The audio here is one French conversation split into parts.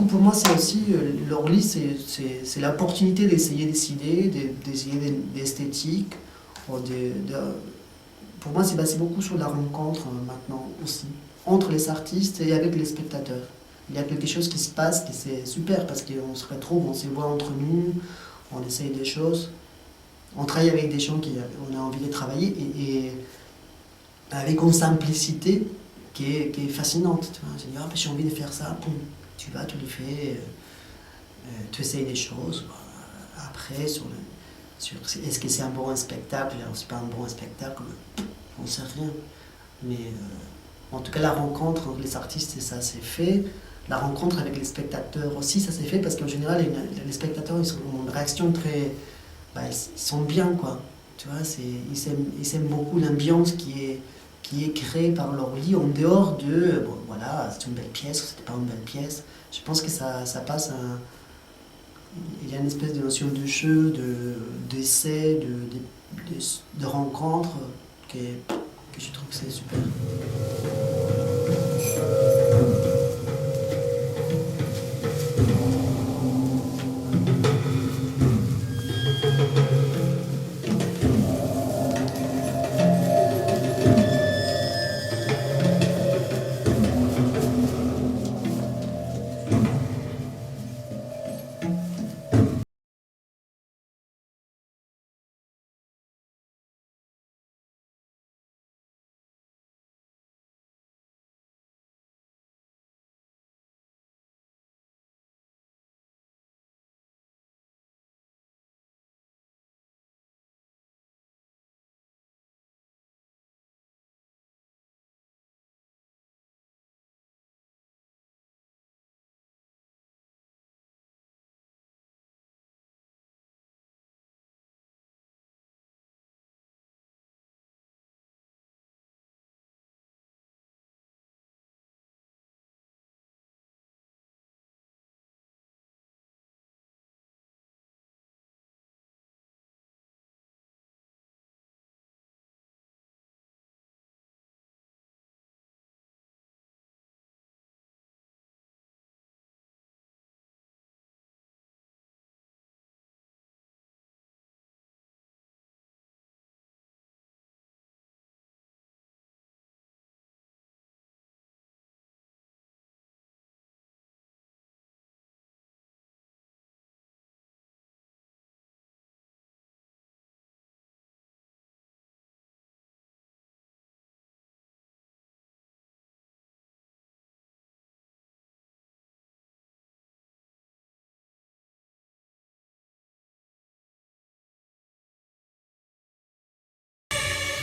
coup, pour moi, c'est aussi, l'orly, c'est l'opportunité d'essayer des idées, d'essayer des esthétiques. Pour moi, c'est basé beaucoup sur la rencontre maintenant aussi, entre les artistes et avec les spectateurs. Il y a quelque chose qui se passe qui c'est super parce qu'on se retrouve, on se voit entre nous, on essaye des choses, on travaille avec des gens on a envie de travailler et avec une simplicité qui est fascinante. Tu vois. Je dis, ah, ben, j'ai envie de faire ça, boum, tu vas, tu le fais, tu essayes des choses. Après, est-ce que c'est un bon spectacle? Alors, c'est pas un bon spectacle, on sait rien. Mais en tout cas, la rencontre entre les artistes, ça s'est fait. La rencontre avec les spectateurs aussi, ça s'est fait parce qu'en général, les spectateurs, ils ont une réaction très. Bah, ils sont bien, quoi. Tu vois, ils aiment beaucoup l'ambiance qui est créée par leur lit en dehors de. Bon, voilà, c'est une belle pièce, c'était pas une belle pièce. Je pense que ça passe un. Il y a une espèce de notion de jeu, d'essai, de rencontre que je trouve que c'est super.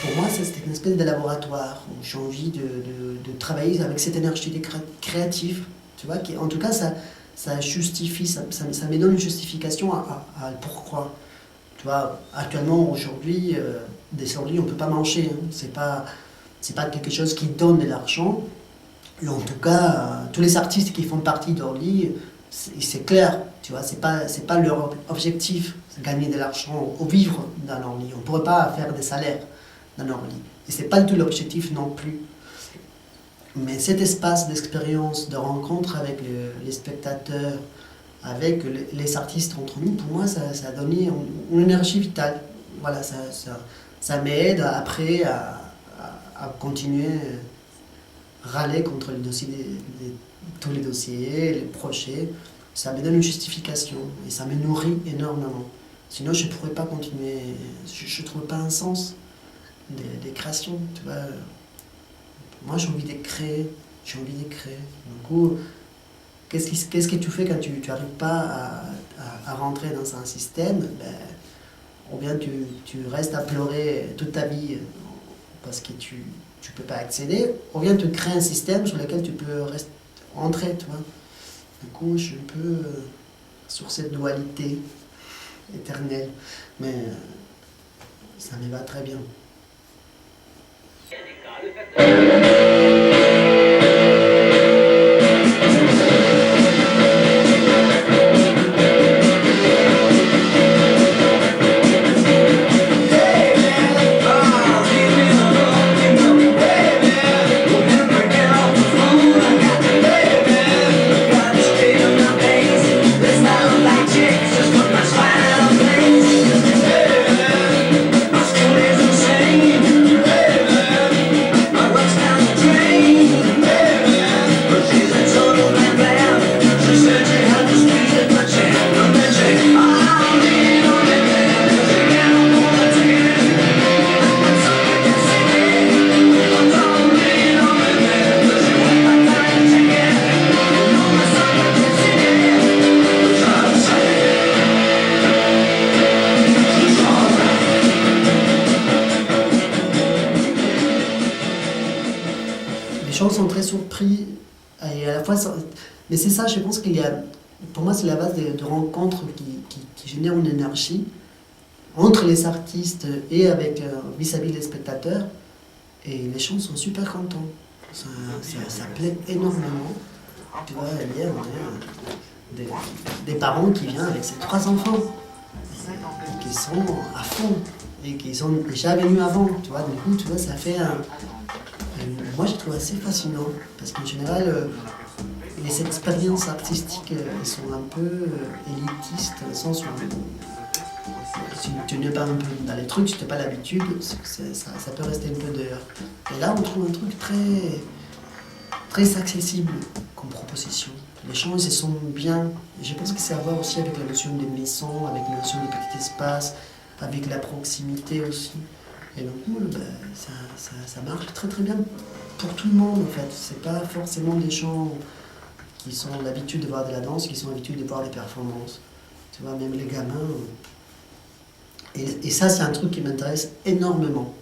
Pour moi, ça, c'était une espèce de laboratoire où j'ai envie de travailler avec cette énergie créative. Tu vois, en tout cas, ça justifie, ça me donne une justification à pourquoi. Tu vois, actuellement, aujourd'hui, des orly, on ne peut pas manger. Hein. C'est pas quelque chose qui donne de l'argent. Et en tout cas, tous les artistes qui font partie d'Orly, c'est clair, tu vois, c'est pas leur objectif, c'est gagner de l'argent ou vivre dans Orly. On ne pourrait pas faire des salaires dans Orly. Et c'est pas du tout l'objectif non plus. Mais cet espace d'expérience, de rencontre avec les spectateurs, avec les artistes entre nous, pour moi, ça a donné une énergie vitale. Voilà, ça m'aide après à continuer râler contre les dossiers, tous les dossiers, les projets. Ça me donne une justification et ça me nourrit énormément. Sinon, je ne pourrais pas continuer. Je ne trouve pas un sens des créations. Tu vois. Moi, j'ai envie de créer. J'ai envie de créer. Du coup, qu'est-ce que tu fais quand tu n'arrives pas à rentrer dans un système? Ou bien tu restes à pleurer toute ta vie parce que tu ne peux pas accéder, ou bien tu crées un système sur lequel tu peux entrer, tu vois. Du coup, je suis un peu sur cette dualité éternelle, mais ça me va très bien. surpris et à la fois... Mais c'est ça, je pense qu'il y a... Pour moi, c'est la base de rencontres qui génèrent une énergie entre les artistes et avec vis-à-vis des spectateurs. Et les gens sont super contents. Ça plaît énormément. Tu vois, hier, on a des parents qui viennent avec ses 3 enfants, et qui sont à fond, et qui sont déjà venus avant. Tu vois, du coup, tu vois, ça fait moi, je trouve assez fascinant, parce qu'en général, les expériences artistiques, elles sont un peu élitistes, dans le sens où si tu n'es pas un peu dans les trucs, si tu n'as pas l'habitude, ça peut rester un peu dehors. Et là, on trouve un truc très accessible comme proposition. Les gens, ils se sentent bien. Et je pense que c'est à voir aussi avec la notion des maisons, avec la notion des petits espaces, avec la proximité aussi. Et donc, ça marche très bien pour tout le monde, en fait. C'est pas forcément des gens qui sont l'habitude de voir de la danse, qui sont l'habitude de voir des performances. Tu vois, même les gamins. Et ça, c'est un truc qui m'intéresse énormément.